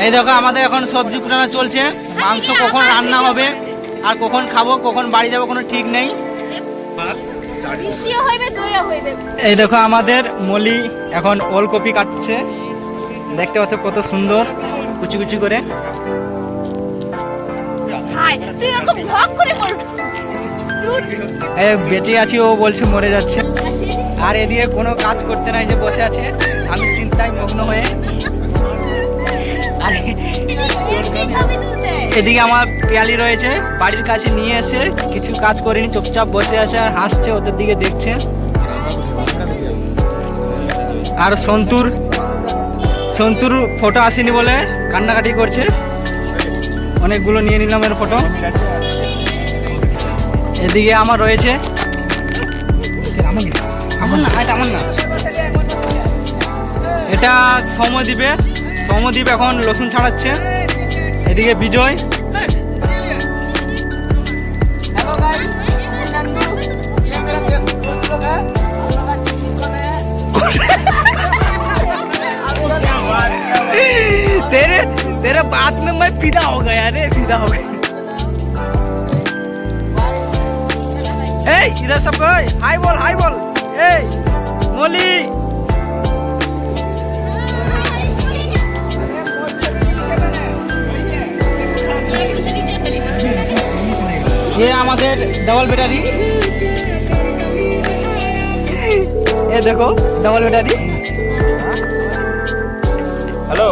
এই দেখো আমাদের এখন সবজি কুটানো চলছে। মাংস কখন রান্না হবে আর কখন খাবো, কখন বাড়ি যাবো কোনো ঠিক নেই। এই দেখো আমাদের মলি এখন ওলকপি কাটছে, দেখতে পাচ্ছ কত সুন্দর কুচি কুচি করে। বেঁচে আছি ও বলছে মরে যাচ্ছে। আর এদিকে কোনো কাজ করছে না, এই যে বসে আছে স্বামীর চিন্তায় মগ্ন হয়ে। এদিকে আমার পিয়ালি রয়েছে, বাড়ির কাছে নিয়ে এসে কিছু কাজ করেনি, চুপচাপ বসে আছে আর হাসছে, ওদের দিকে দেখছে। আর সন্তুর ফটো আসেনি বলে কান্নাকাটি করছে। অনেকগুলো নিয়ে নিলাম এর ফটো। এদিকে আমার রয়েছে, এটা সমদ্বীপ এখন রসুন ছাড়াচ্ছে। এদিকে বিজয়, तेरे बात में मैं फिदा हो गया रे, फिदा हो गया। ए इधर सब कोई हाय बोल ए मोली। ये আমাদের ডবল ব্যাটারি, ये देखो डबल बैटारी। हेलो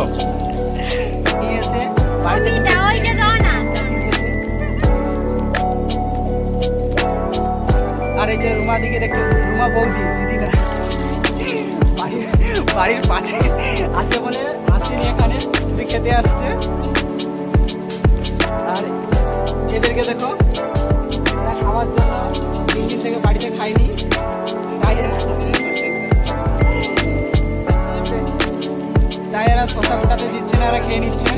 আর এই যে রুমা দিকে দেখছো, রুমা বৌদি দিদি না, বাড়ির পাশে আছে বলে আসেনি এখানে, শুধু খেতে আসছে। আর এদেরকে দেখো, এরা খাওয়ার জন্য 3 দিন থেকে বাড়িতে খাইনি, তাই এরা শশা কোটাতে দিচ্ছে না, এরা খেয়ে নিচ্ছে।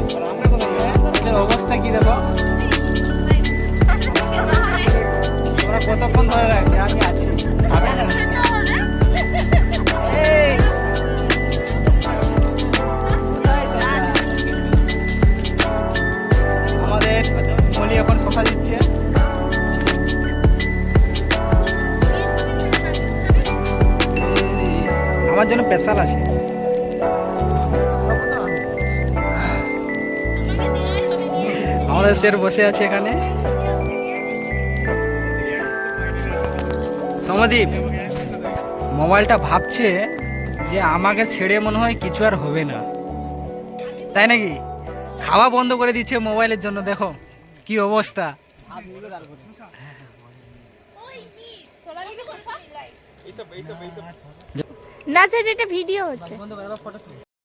এদের অবস্থা কি দেখো, ওরা কতক্ষণ ধরে রাখবে, আমি আছি। আমাদের মলি এখন শশা দিচ্ছে। আমার জন্য স্পেশাল আছে। আমাদের স্যার বসে আছে এখানে। সমদ্বীপ মোবাইলটা ভাবছে যে আমাকে ছেড়ে মনে হয় কিছু আর হবে না, তাই নাকি? খাওয়া বন্ধ করে দিচ্ছে মোবাইলের জন্য, দেখো কি অবস্থা। না স্যার, এটা ভিডিও হচ্ছে।